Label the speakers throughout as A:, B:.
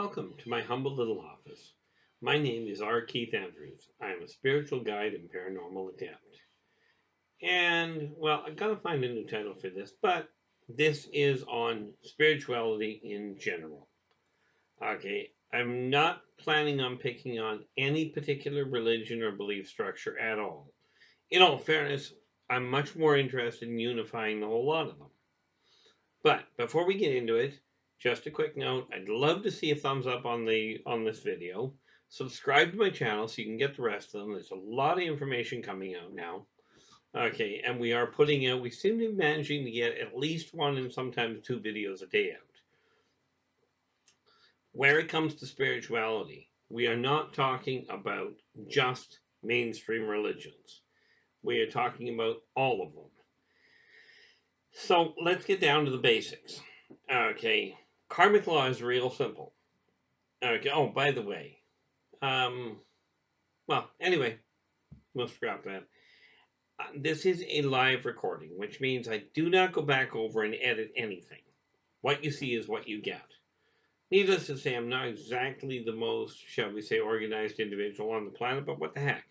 A: Welcome to my humble little office. My name is R. Keith Andrews. I am a spiritual guide and paranormal adept. And, well, I've got to find a new title for this, but this is on spirituality in general. Okay, I'm not planning on picking on any particular religion or belief structure at all. In all fairness, I'm much more interested in unifying the whole lot of them. But before we get into it, just a quick note, I'd love to see a thumbs up on this video. Subscribe to my channel so you can get the rest of them. There's a lot of information coming out now. Okay, and we seem to be managing to get at least one and sometimes two videos a day out. Where it comes to spirituality, we are not talking about just mainstream religions. We are talking about all of them. So let's get down to the basics. Okay, karmic law is real simple. Okay. Oh, by the way, well, anyway, we'll scrap that. This is a live recording, which means I do not go back over and edit anything. What you see is what you get. Needless to say, I'm not exactly the most, shall we say, organized individual on the planet, but what the heck?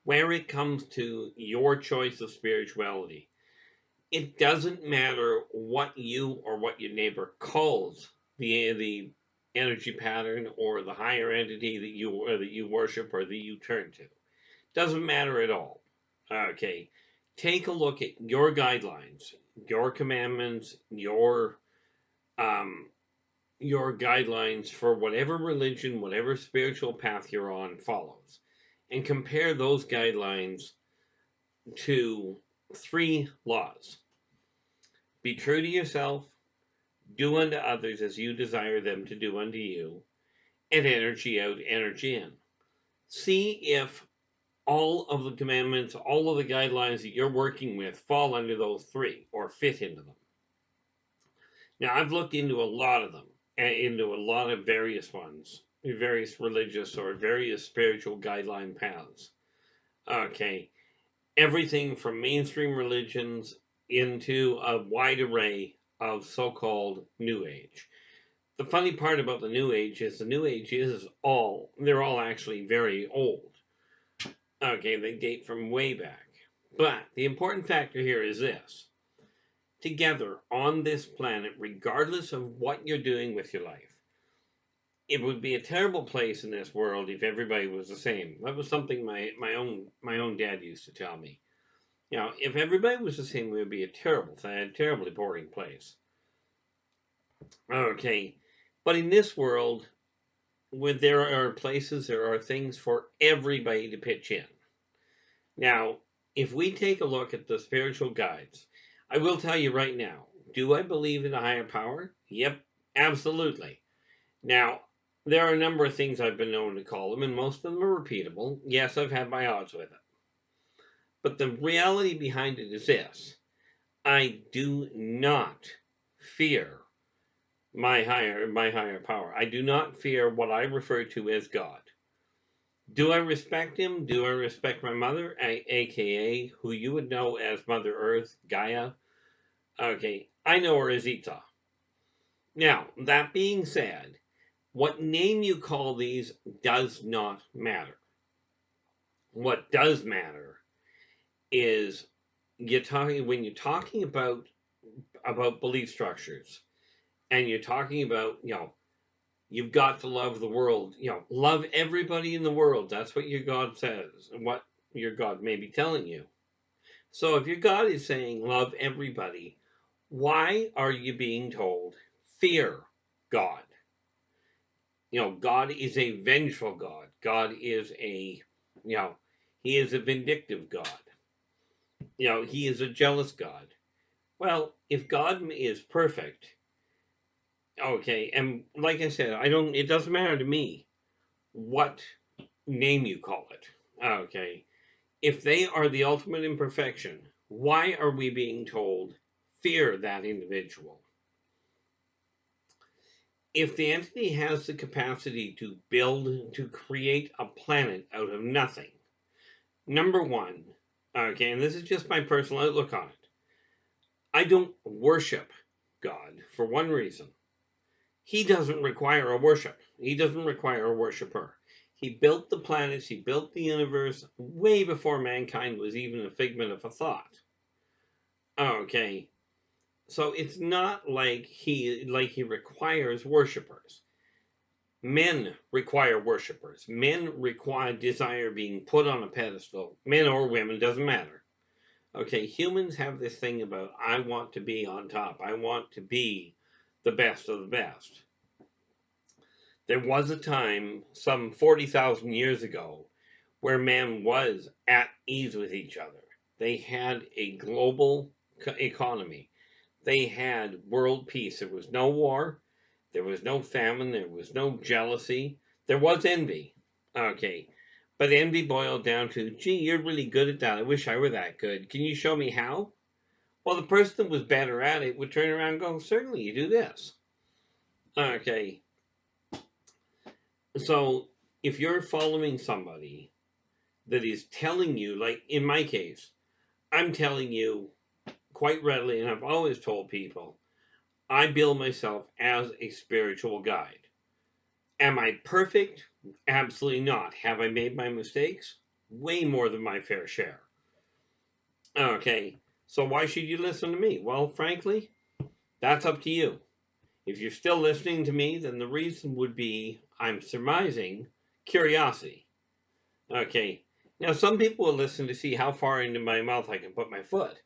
A: Where it comes to your choice of spirituality, it doesn't matter what you or what your neighbor calls the energy pattern or the higher entity that you worship or that you turn to. Doesn't matter at all. Okay, take a look at your guidelines, your commandments, your guidelines for whatever religion, whatever spiritual path you're on follows, and compare those guidelines to three laws. Be true to yourself, do unto others as you desire them to do unto you, and energy out, energy in. See if all of the commandments, all of the guidelines that you're working with fall under those three or fit into them. Now, I've looked into a lot of them, into a lot of various ones, various religious or various spiritual guideline paths. Okay, everything from mainstream religions into a wide array of so-called New Age. The funny part about the New Age is they're all actually very old. Okay, they date from way back. But the important factor here is this. Together on this planet, regardless of what you're doing with your life, it would be a terrible place in this world if everybody was the same. That was something my own dad used to tell me. You know, if everybody was the same, it would be a terribly boring place. Okay, but in this world, where there are things for everybody to pitch in. Now, if we take a look at the spiritual guides, I will tell you right now, do I believe in a higher power? Yep, absolutely. Now, there are a number of things I've been known to call them, and most of them are repeatable. Yes, I've had my odds with it. But the reality behind it is this. I do not fear my higher power. I do not fear what I refer to as God. Do I respect him? Do I respect my mother, aka who you would know as Mother Earth, Gaia? Okay, I know her as Ita. Now, that being said, what name you call these does not matter. What does matter is when you're talking about belief structures, and you're talking about, you've got to love the world, love everybody in the world. That's what your God says, and what your God may be telling you. So if your God is saying love everybody, why are you being told fear God? God is a vengeful God. God is he is a vindictive God. He is a jealous God. Well, if God is perfect, okay, and like I said, it doesn't matter to me what name you call it. Okay, if they are the ultimate imperfection, why are we being told fear that individual? If the entity has the capacity to create a planet out of nothing, number one, okay, and this is just my personal outlook on it, I don't worship God for one reason. He doesn't require a worship. He doesn't require a worshiper. He built the planets, he built the universe way before mankind was even a figment of a thought. Okay, so it's not like he requires worshipers. Men require worshipers. Men require desire being put on a pedestal. Men or women, doesn't matter. Okay, humans have this thing about, I want to be on top. I want to be the best of the best. There was a time, some 40,000 years ago, where man was at ease with each other. They had a global economy. They had world peace. There was no war. There was no famine. There was no jealousy. There was envy. Okay. But envy boiled down to, gee, you're really good at that. I wish I were that good. Can you show me how? Well, the person that was better at it would turn around and go, certainly, you do this. Okay. So if you're following somebody that is telling you, like in my case, I'm telling you quite readily, and I've always told people, I bill myself as a spiritual guide. Am I perfect? Absolutely not. Have I made my mistakes? Way more than my fair share. Okay, so why should you listen to me? Well, frankly, that's up to you. If you're still listening to me, then the reason would be, I'm surmising, curiosity. Okay, now some people will listen to see how far into my mouth I can put my foot.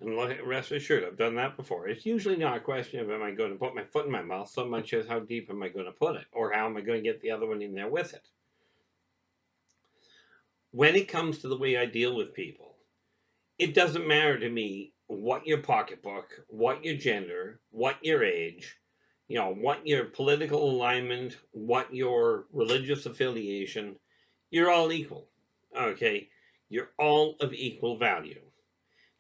A: And rest assured, I've done that before. It's usually not a question of am I going to put my foot in my mouth so much as how deep am I going to put it, or how am I going to get the other one in there with it. When it comes to the way I deal with people, it doesn't matter to me what your pocketbook, what your gender, what your age, what your political alignment, what your religious affiliation. You're all equal. Okay? You're all of equal value.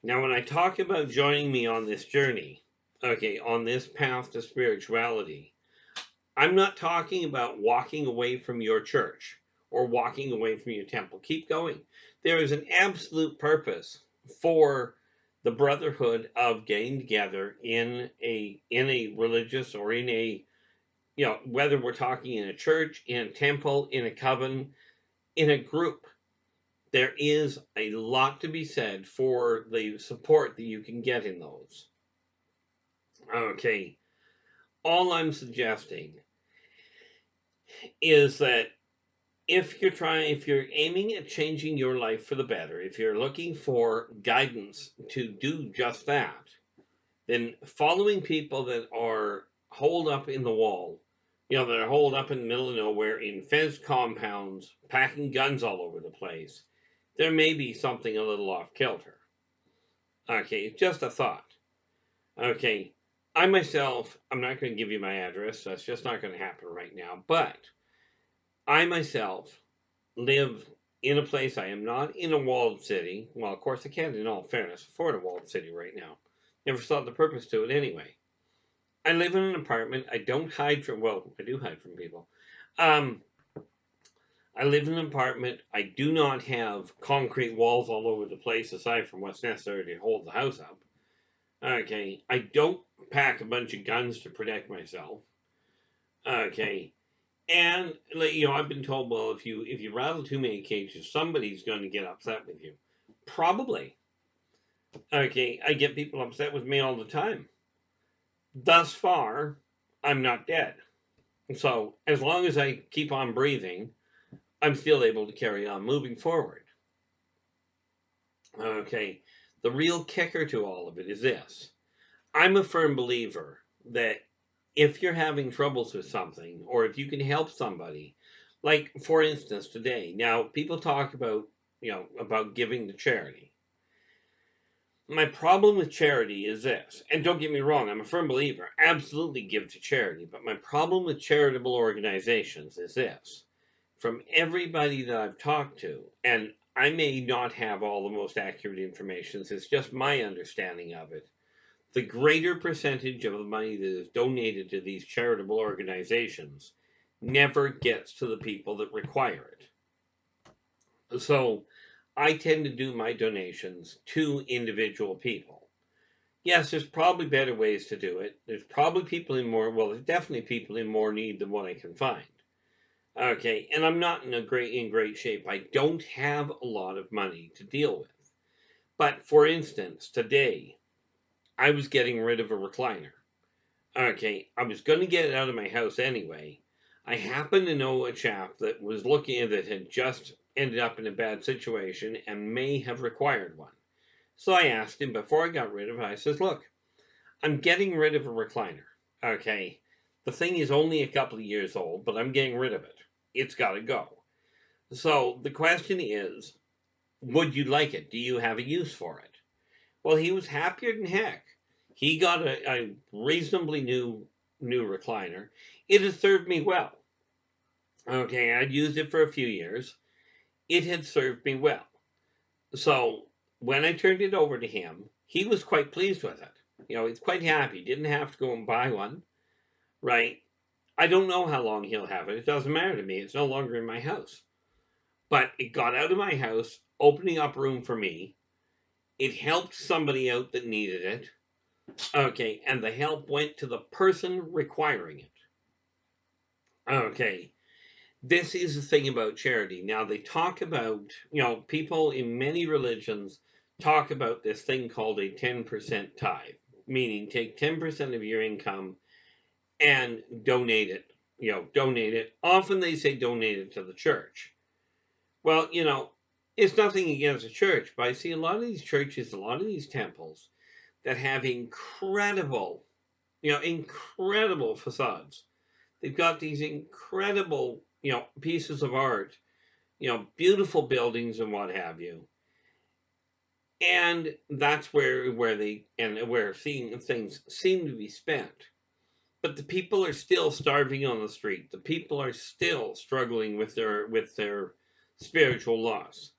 A: Now, when I talk about joining me on this journey, okay, on this path to spirituality, I'm not talking about walking away from your church or walking away from your temple. Keep going. There is an absolute purpose for the brotherhood of getting together in a religious or in a, whether we're talking in a church, in a temple, in a coven, in a group. There is a lot to be said for the support that you can get in those. Okay, all I'm suggesting is that if you're aiming at changing your life for the better, if you're looking for guidance to do just that, then following people that are holed up in the wall, that are holed up in the middle of nowhere in fenced compounds, packing guns all over the place, there may be something a little off kilter. Okay, just a thought. Okay, I myself, I'm not going to give you my address. That's just not going to happen right now. But I myself live in a place, I am not in a walled city. Well, of course, I can't, in all fairness, afford a walled city right now. Never saw the purpose to it anyway. I live in an apartment. I don't hide from, well, I do hide from people. I live in an apartment. I do not have concrete walls all over the place aside from what's necessary to hold the house up. Okay, I don't pack a bunch of guns to protect myself. Okay, and I've been told, well, if you rattle too many cages, somebody's going to get upset with you. Probably. Okay, I get people upset with me all the time. Thus far, I'm not dead. So as long as I keep on breathing, I'm still able to carry on moving forward. Okay, the real kicker to all of it is this. I'm a firm believer that if you're having troubles with something, or if you can help somebody, like for instance today, now people talk about, about giving to charity. My problem with charity is this, and don't get me wrong, I'm a firm believer, absolutely give to charity, but my problem with charitable organizations is this. From everybody that I've talked to, and I may not have all the most accurate information, it's just my understanding of it, the greater percentage of the money that is donated to these charitable organizations never gets to the people that require it. So I tend to do my donations to individual people. Yes, there's probably better ways to do it. There's probably people in more, well, there's definitely people in more need than what I can find. Okay, and I'm not in great shape. I don't have a lot of money to deal with. But for instance, today I was getting rid of a recliner. Okay, I was going to get it out of my house anyway. I happen to know a chap that was looking at it, had just ended up in a bad situation and may have required one. So I asked him before I got rid of it, I says, look, I'm getting rid of a recliner. Okay, the thing is only a couple of years old, but I'm getting rid of it. It's got to go. So the question is, would you like it? Do you have a use for it? Well, he was happier than heck. He got a reasonably new recliner. It has served me well. Okay, I'd used it for a few years. It had served me well. So when I turned it over to him, he was quite pleased with it. He's quite happy. Didn't have to go and buy one, right? I don't know how long he'll have it. It doesn't matter to me. It's no longer in my house. But it got out of my house, opening up room for me. It helped somebody out that needed it. Okay, and the help went to the person requiring it. Okay, this is the thing about charity. Now, they talk about, people in many religions talk about this thing called a 10% tithe, meaning take 10% of your income and donate it. Donate it. Often they say donate it to the church. Well, it's nothing against the church, but I see a lot of these churches, a lot of these temples that have incredible facades. They've got these incredible, pieces of art, beautiful buildings and what have you. And that's where seeing things seem to be spent. But the people are still starving on the street. The people are still struggling with their spiritual loss.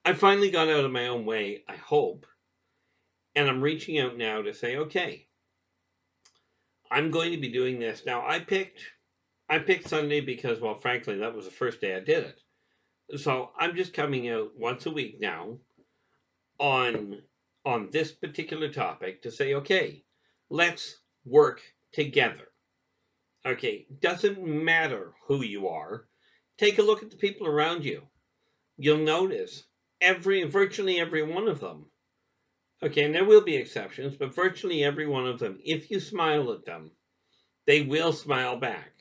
A: I finally got out of my own way, I hope, and I'm reaching out now to say, okay, I'm going to be doing this. Now, I picked Sunday because, well, frankly, that was the first day I did it. So I'm just coming out once a week now on this particular topic to say, okay, let's work together. Okay, doesn't matter who you are. Take a look at the people around you. You'll notice virtually every one of them. Okay, and there will be exceptions, but virtually every one of them, if you smile at them, they will smile back.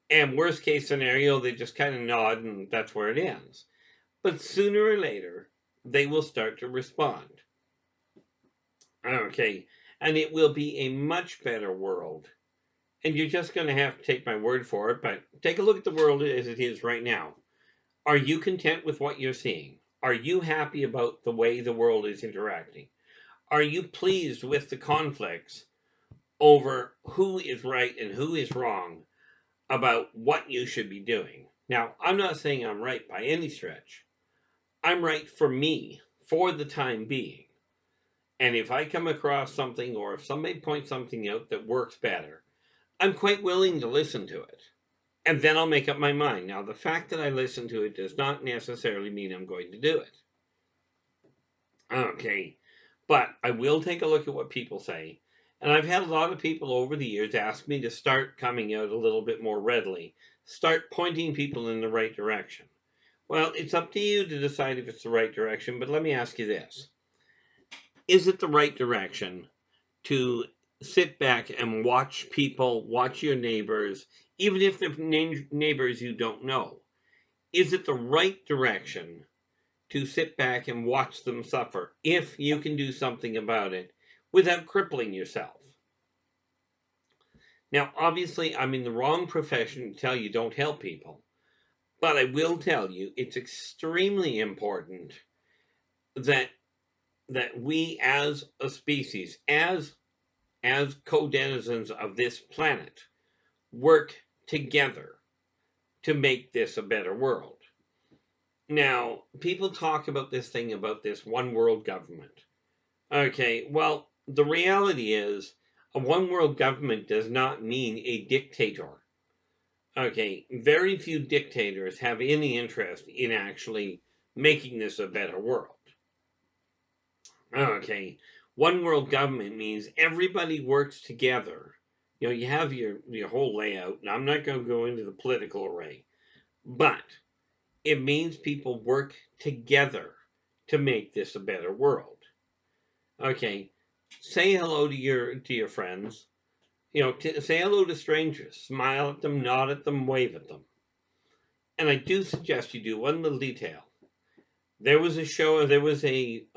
A: And worst case scenario, they just kind of nod and that's where it ends. But sooner or later, they will start to respond. Okay, and it will be a much better world. And you're just going to have to take my word for it, but take a look at the world as it is right now. Are you content with what you're seeing? Are you happy about the way the world is interacting? Are you pleased with the conflicts over who is right and who is wrong about what you should be doing? Now, I'm not saying I'm right by any stretch. I'm right for me, for the time being. And if I come across something or if somebody points something out that works better, I'm quite willing to listen to it. And then I'll make up my mind. Now, the fact that I listen to it does not necessarily mean I'm going to do it. Okay, but I will take a look at what people say. And I've had a lot of people over the years ask me to start coming out a little bit more readily, start pointing people in the right direction. Well, it's up to you to decide if it's the right direction, but let me ask you this. Is it the right direction to sit back and watch people, watch your neighbors, even if they're neighbors you don't know? Is it the right direction to sit back and watch them suffer if you can do something about it without crippling yourself? Now, obviously, I'm in the wrong profession to tell you don't help people, but I will tell you it's extremely important that we as a species, as co-denizens of this planet, work together to make this a better world. Now, people talk about this one world government. Okay, well, the reality is a one world government does not mean a dictator. Okay, very few dictators have any interest in actually making this a better world. Okay, One world government means everybody works together. You have your whole layout, and I'm not going to go into the political array, but it means people work together to make this a better world. Okay, say hello to your friends. Say hello to strangers. Smile at them, nod at them, wave at them. And I do suggest you do one little detail. There was a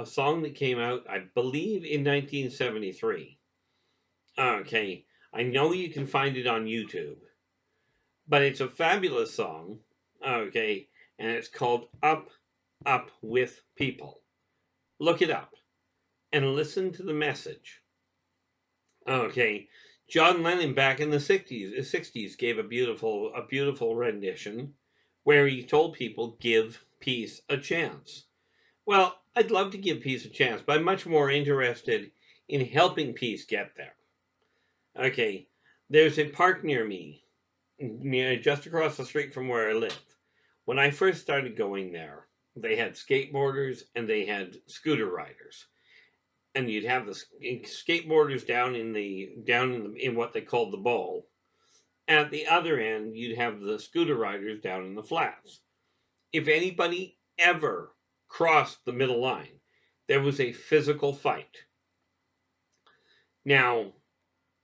A: song that came out, I believe, in 1973. Okay, I know you can find it on YouTube, but it's a fabulous song. Okay, and it's called Up, Up with People. Look it up and listen to the message. Okay, John Lennon back in the 60s gave a beautiful rendition where he told people, give peace a chance. Well, I'd love to give peace a chance, but I'm much more interested in helping peace get there. Okay, there's a park near me, just across the street from where I live. When I first started going there, they had skateboarders and they had scooter riders, and you'd have the skateboarders in what they called the bowl. At the other end, you'd have the scooter riders down in the flats. If anybody ever crossed the middle line, there was a physical fight. Now,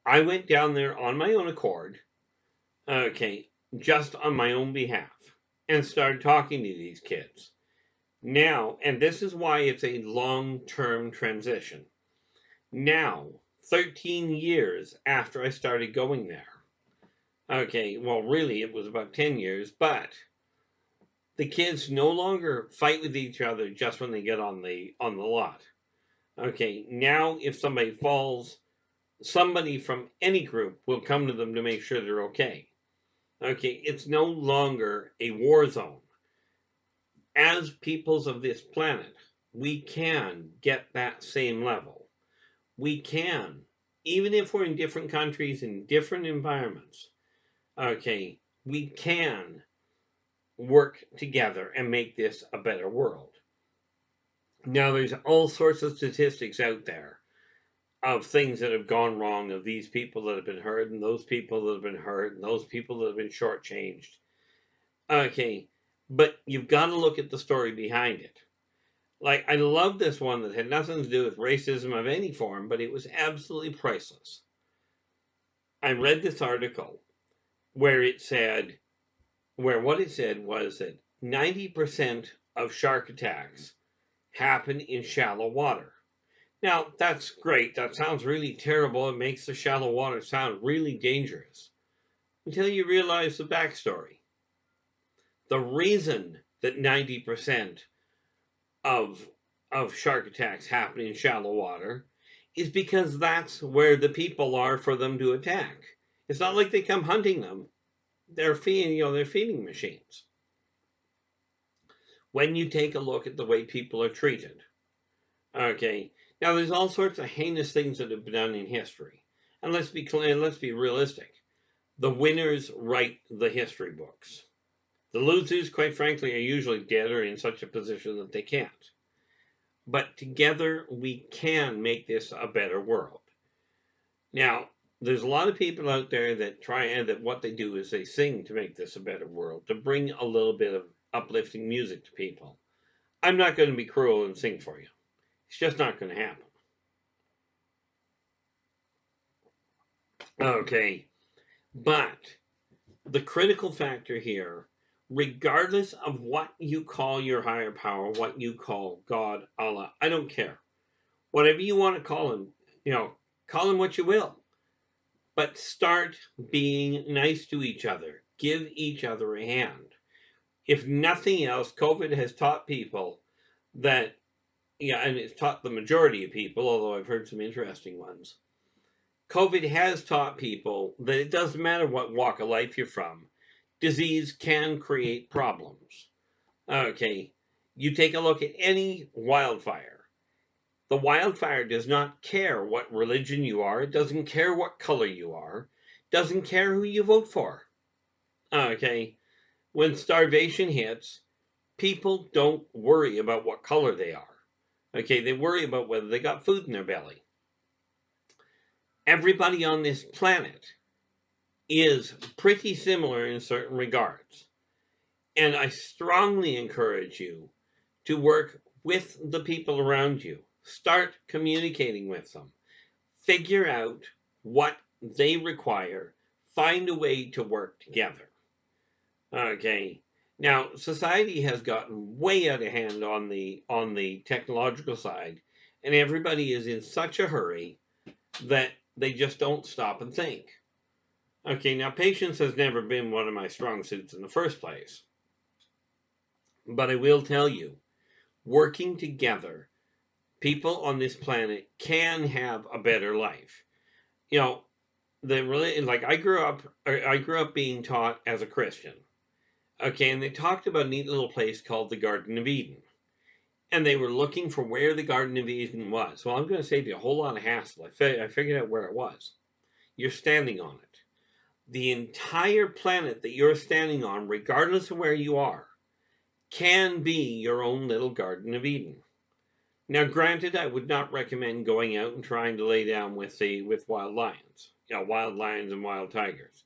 A: I went down there on my own accord, okay, just on my own behalf, and started talking to these kids. Now, and this is why it's a long-term transition. Now, 13 years after I started going there, okay, well, really, it was about 10 years, but the kids no longer fight with each other just when they get on the lot. Okay, now if somebody falls, somebody from any group will come to them to make sure they're okay. Okay, it's no longer a war zone. As peoples of this planet, we can get that same level. We can, even if we're in different countries, in different environments, okay, we can work together and make this a better world. Now, there's all sorts of statistics out there of things that have gone wrong, of these people that have been hurt, and those people that have been hurt, and those people that have been shortchanged. Okay, but you've got to look at the story behind it. Like, I love this one that had nothing to do with racism of any form, but it was absolutely priceless. I read this article where what it said was that 90% of shark attacks happen in shallow water. Now, that's great. That sounds really terrible. It makes the shallow water sound really dangerous. Until you realize the backstory. The reason that 90% of shark attacks happen in shallow water is because that's where the people are for them to attack. It's not like they come hunting them. They're feeding machines. When you take a look at the way people are treated, okay, now there's all sorts of heinous things that have been done in history, and let's be realistic. The winners write the history books. The losers, quite frankly, are usually dead or in such a position that they can't. But together we can make this a better world. Now, there's a lot of people out there that that what they do is they sing to make this a better world, to bring a little bit of uplifting music to people. I'm not going to be cruel and sing for you. It's just not going to happen. Okay, but the critical factor here, regardless of what you call your higher power, what you call God, Allah, I don't care. Whatever you want to call him, call him what you will. But start being nice to each other. Give each other a hand. If nothing else, COVID has taught people that, and it's taught the majority of people, although I've heard some interesting ones. COVID has taught people that it doesn't matter what walk of life you're from. Disease can create problems. Okay, you take a look at any wildfire. The wildfire does not care what religion you are. It doesn't care what color you are. It doesn't care who you vote for. Okay, when starvation hits, people don't worry about what color they are. Okay, they worry about whether they got food in their belly. Everybody on this planet is pretty similar in certain regards. And I strongly encourage you to work with the people around you. Start communicating with them. Figure out what they require. Find a way to work together. Okay. Now, society has gotten way out of hand on the technological side, and everybody is in such a hurry that they just don't stop and think. Okay, now patience has never been one of my strong suits in the first place. But I will tell you, working together, people on this planet can have a better life. You know, like I grew up being taught as a Christian. Okay, and they talked about a neat little place called the Garden of Eden. And they were looking for where the Garden of Eden was. Well, I'm going to save you a whole lot of hassle. I figured out where it was. You're standing on it. The entire planet that you're standing on, regardless of where you are, can be your own little Garden of Eden. Now, granted, I would not recommend going out and trying to lay down with wild lions. Wild lions and wild tigers.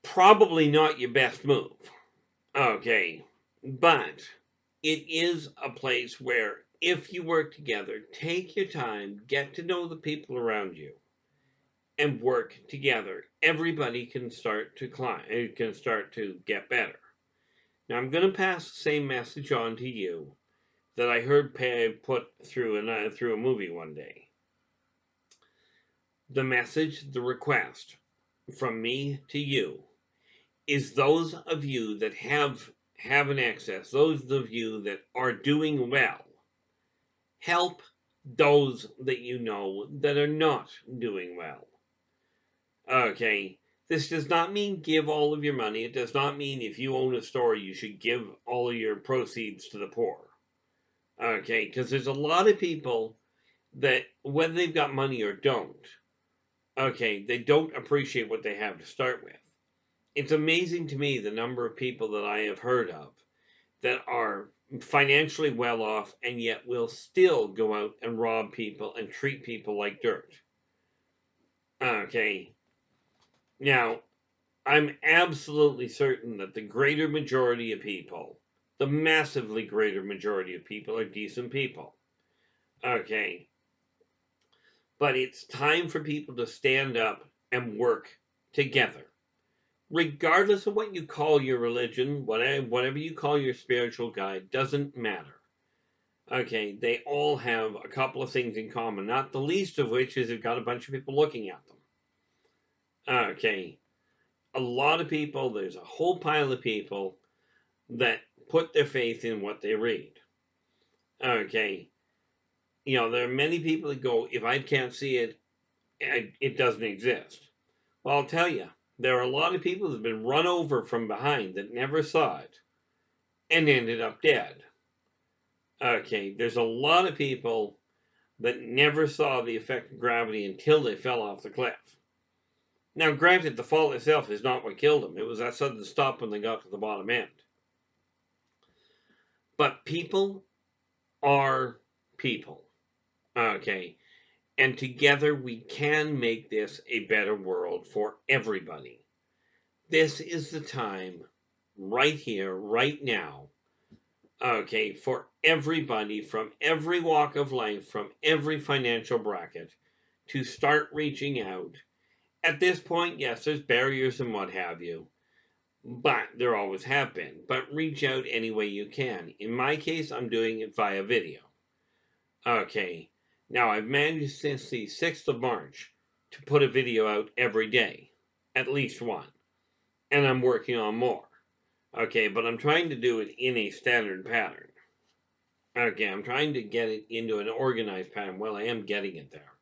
A: Probably not your best move. Okay, but it is a place where if you work together, take your time, get to know the people around you, and work together. Everybody can start to climb. It can start to get better. Now, I'm going to pass the same message on to you that I heard put through a movie one day. The message, the request from me to you is those of you that have an excess, those of you that are doing well, help those that you know that are not doing well. Okay, this does not mean give all of your money. It does not mean if you own a store, you should give all of your proceeds to the poor. Okay, because there's a lot of people that, whether they've got money or don't, okay, they don't appreciate what they have to start with. It's amazing to me the number of people that I have heard of that are financially well off and yet will still go out and rob people and treat people like dirt. Okay, now I'm absolutely certain that the greater majority of people, the massively greater majority of people, are decent people. Okay, but it's time for people to stand up and work together. Regardless of what you call your religion, whatever you call your spiritual guide, doesn't matter. Okay, they all have a couple of things in common, not the least of which is they've got a bunch of people looking at them. Okay, a lot of people, there's a whole pile of people that put their faith in what they read. Okay, there are many people that go, if I can't see it, it doesn't exist. Well, I'll tell you, there are a lot of people that have been run over from behind that never saw it and ended up dead. Okay, there's a lot of people that never saw the effect of gravity until they fell off the cliff. Now, granted, the fall itself is not what killed them. It was that sudden stop when they got to the bottom end. But people are people. Okay, and together we can make this a better world for everybody. This is the time, right here, right now, okay, for everybody from every walk of life, from every financial bracket, to start reaching out. At this point, yes, there's barriers and what have you, but there always have been. But reach out any way you can. In my case, I'm doing it via video. Okay, now I've managed since the 6th of March to put a video out every day, at least one, and I'm working on more. Okay, but I'm trying to do it in a standard pattern. Okay, I'm trying to get it into an organized pattern. Well, I am getting it there,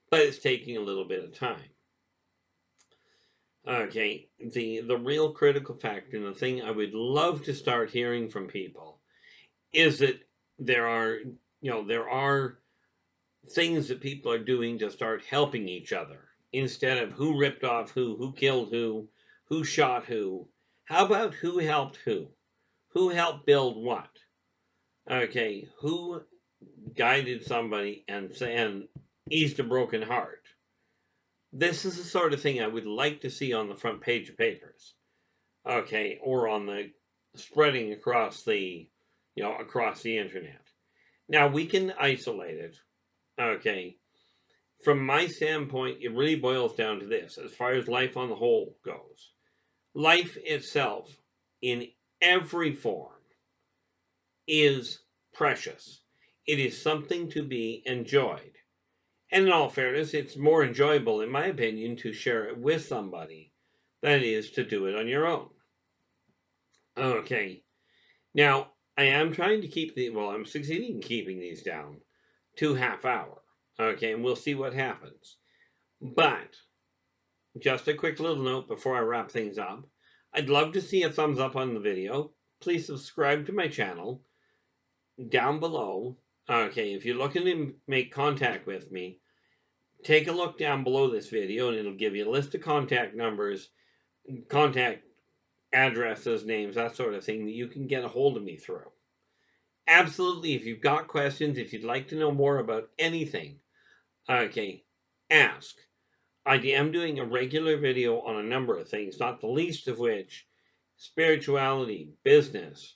A: but it's taking a little bit of time. Okay, the real critical factor, and the thing I would love to start hearing from people, is that there are things that people are doing to start helping each other instead of who ripped off who killed who shot who. How about who helped who helped build what? Okay, who guided somebody and eased a broken heart? This is the sort of thing I would like to see on the front page of papers, okay, or on the spreading across the, across the internet. Now we can isolate it, okay. From my standpoint, it really boils down to this, as far as life on the whole goes. Life itself, in every form, is precious. It is something to be enjoyed. And in all fairness, it's more enjoyable, in my opinion, to share it with somebody than it is to do it on your own. Okay. Now, I am trying to keep I'm succeeding in keeping these down to half hour. Okay, and we'll see what happens. But, just a quick little note before I wrap things up. I'd love to see a thumbs up on the video. Please subscribe to my channel down below. Okay, if you're looking to make contact with me, take a look down below this video and it'll give you a list of contact numbers, contact addresses, names, that sort of thing that you can get a hold of me through. Absolutely, if you've got questions, if you'd like to know more about anything, okay, ask. I am doing a regular video on a number of things, not the least of which spirituality, business,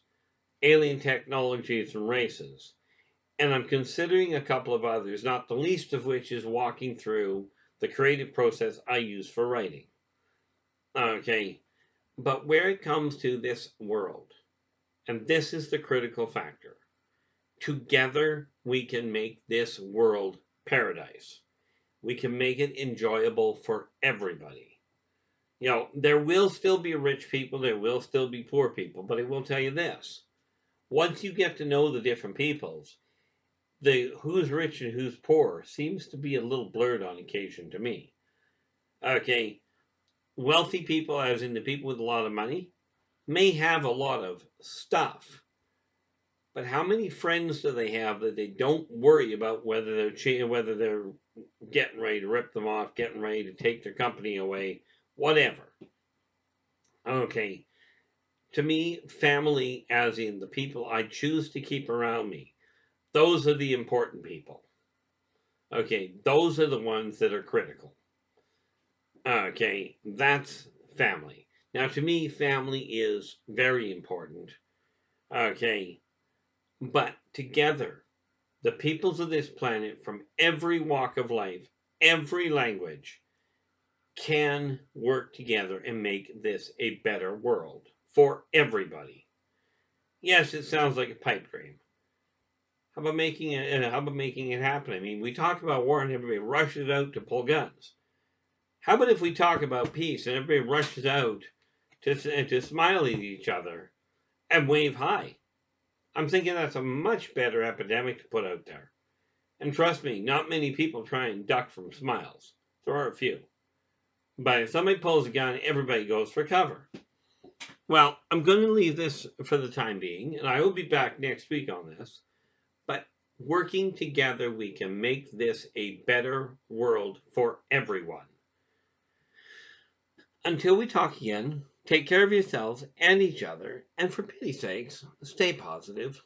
A: alien technologies, and races. And I'm considering a couple of others, not the least of which is walking through the creative process I use for writing. Okay, but where it comes to this world, and this is the critical factor, together we can make this world paradise. We can make it enjoyable for everybody. There will still be rich people, there will still be poor people, but I will tell you this. Once you get to know the different peoples, the who's rich and who's poor seems to be a little blurred on occasion to me. Okay, wealthy people, as in the people with a lot of money, may have a lot of stuff, but how many friends do they have that they don't worry about whether they're getting ready to rip them off, getting ready to take their company away, whatever? Okay, to me, family, as in the people I choose to keep around me, those are the important people. Okay, those are the ones that are critical. Okay, that's family. Now, to me, family is very important. Okay, but together, the peoples of this planet from every walk of life, every language, can work together and make this a better world for everybody. Yes, it sounds like a pipe dream. How about making it happen? I mean, we talk about war and everybody rushes out to pull guns. How about if we talk about peace and everybody rushes out to smile at each other and wave hi? I'm thinking that's a much better epidemic to put out there. And trust me, not many people try and duck from smiles. There are a few. But if somebody pulls a gun, everybody goes for cover. Well, I'm going to leave this for the time being, and I will be back next week on this. But working together, we can make this a better world for everyone. Until we talk again, take care of yourselves and each other, and for pity's sakes, stay positive.